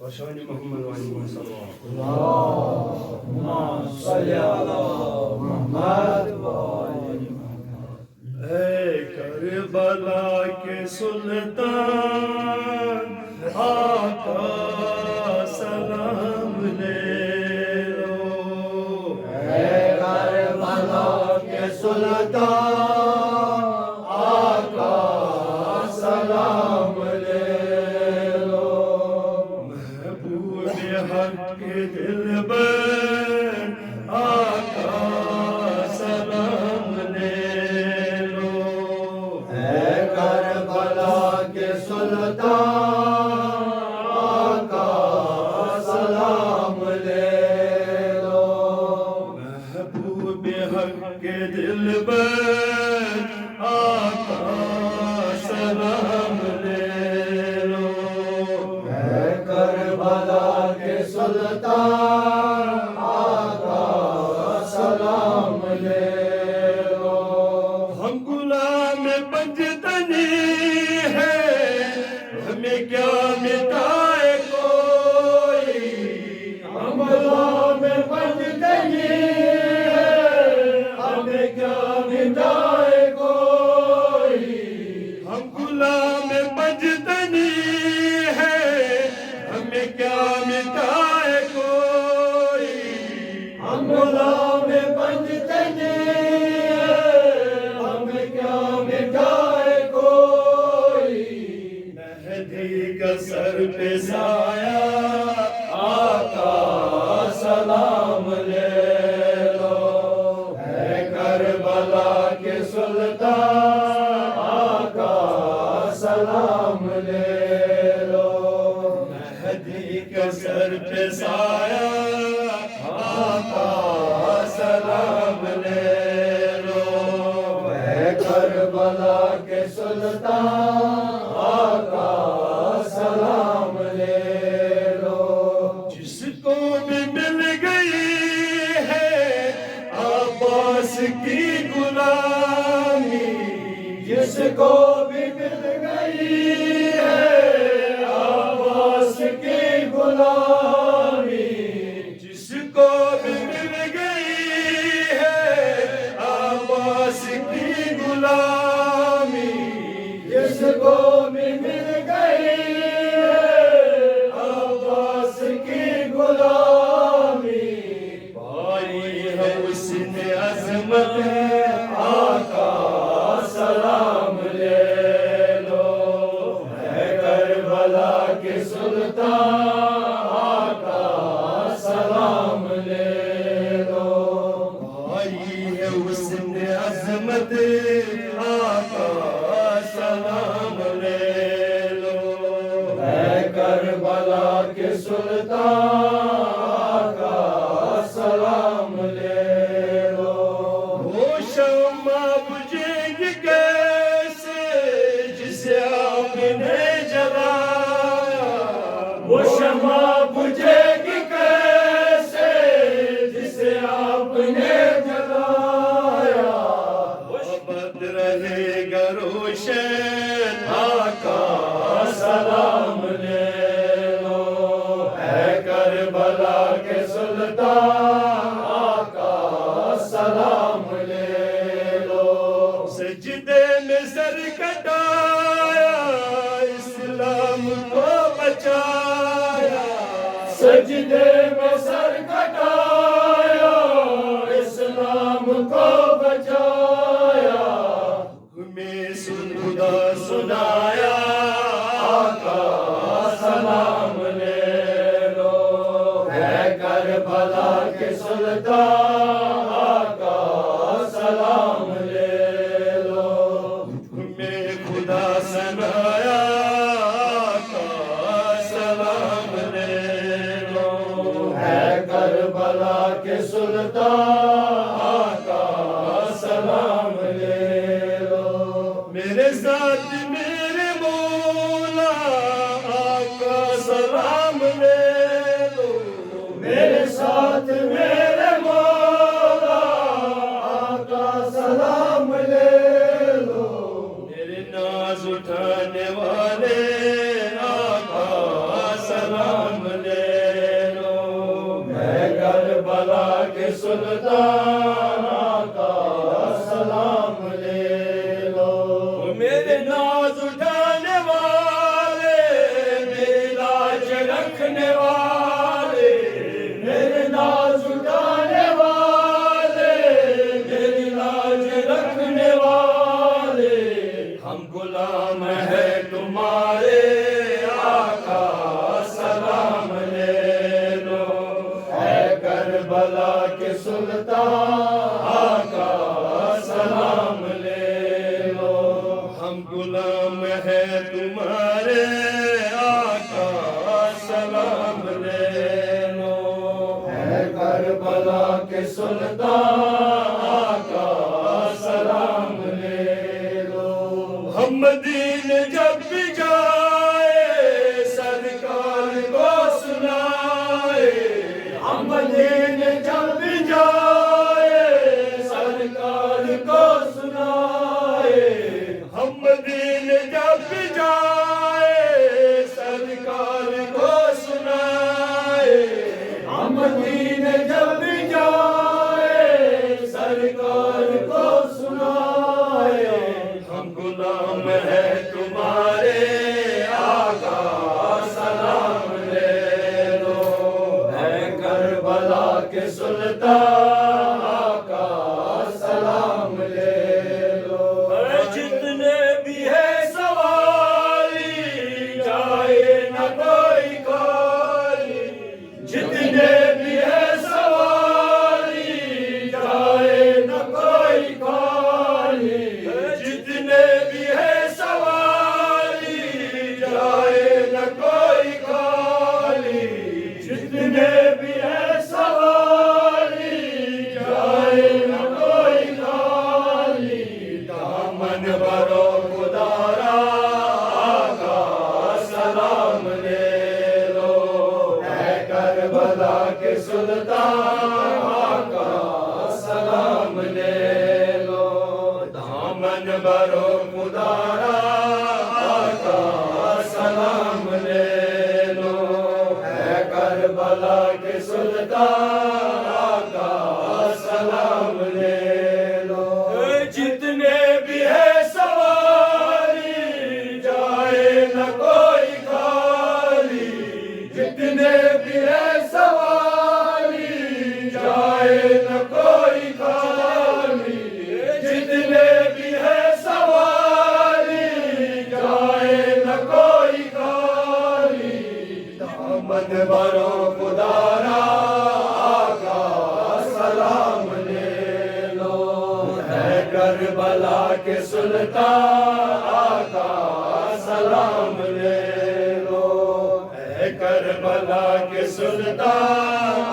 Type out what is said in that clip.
وشان محمد وعلى صلى اللهم صل على محمد وعلى محمد. اے کربلا کے سلطان آقا سلام لے لو. اے کربلا کے سلطان آقا سلام لے لو. محبوب حق کے دل بر آقا سلام لے لو. اے کربلا کے سلطان آقا سلام لے لو. محبوب حق کے دل بر آقا سلام لے لو. اے کربلا کے سلطان آقا سلام لے لو. ہم غلام پنجتنی ہے ہمیں کیا مٹائے کوئی. ہم غلام پنجتنی ہے ہمیں کیا مٹائے کوئی. ہم غلام پنجتنی ہے ہمیں کیا مٹائے کوئی. ہم غلام پنجتنی ہے ہمیں کیا مٹائے کوئی. مہدی کا سر پہ سایہ آقا سلام لے لو. اے کربلا کے سلطان آقا سلام لے لو. مہدی کا سر پہ سایہ آقا سلام لے لو. اے کربلا کے سلطان آقا سلام لے لو. جس کو بھی مل گئی ہے عباس کی غلامی. جس کو بھی مل گئی ہے عباس کی غلامی. جس کو بھی مل گئی ہے عباس کی غلامی. جس کو بھی مل گئی ہے عباس کی غلامی. پائی ہے اس نے عظمت آقا سلام لے لو. اے کربلا کے سلطان آقا سلام لے لو. پائی ہے اس نے عظمت آقا سلام لے لو. اے کربلا کے سلطان آقا سلام لے لو. وہ شمع بجھے گی کیسے جسے آپ نے جلایا. وہ شمع بجھے گی کیسے جسے آپ نے جلایا. ابد رہے گا روشن آقا سلام لے لو. اے کربلا کے سلطان آقا سلام لے لو. سجدے میں سر کٹایا اسلام کو بچایا. سجدے میں سر کٹایا اسلام کو بچایا. میں خدا سنایا آقا سلام لے لو. اے کربلا کے سلطان آقا سلام لے لو. میں خدا سنایا آقا سلام لے لو. اے کربلا کے سلطان آقا سلام لے لو. میرے ساتھ میرے مولا آقا سلام لے لو. میرے ساتھ میرے مولا آقا سلام لے لو. میرے ناز اٹھانے والے آقا سلام لے لو ہے کربلا کے سلطان آقا سلام لے لو میرے ناز اٹھانے والے میری لاج رکھنے والے میرے ناز اٹھانے والے میری لاج رکھنے والے ہم غلام ہیں تمہارے آقا سلام لے لو ہے کربلا کے سلطان آقا سلام لے لو ہم غلام ہیں تمہارے آقا سلام لے لو ہے کربلا کے سلطان آقا سلام لے لو ہم مدینے جب بھی جائے سرکار کو سنائے ہم مدینے جب بھی جائے سرکار کو سنائے ہم مدینے جب بھی جائے سرکار کو سنائے ہم مدینے جب بھی جائے سرکار کو سنائے ہم غلام ہیں تمہارے آقا سلام لے لو ہے کربلا کے سلطان آقا سلام لے لو جتنے بھی ہے سواری جائے نہ کوئی خالی جتنے بھی ہے سواری جائے نہ کوئی خالی جتنے بھی ہے سواری جائے نہ کوئی خالی جتنے بھی ہے سواری جائے نہ کوئی خالی دامن بھرو خدارا آقا سلام لے لو ہے کربلا کے سلطان آقا سلام لے لو دامن بھرو خدارا آقا سلام لے لو ہے کربلا کے سلطان آقا سلام لے لو جتنے بھی ہے سواری جائے نہ کوئی خالی جتنے بھی ہے سواری جائے نہ کوئی خالی جتنے بھی ہے سواری جائے نہ کوئی خالی دامن بھرو خدارا آقا سلام لے لو ہے کربلا کے سلطان آقا سلام لے لو ہے کربلا کے سلطان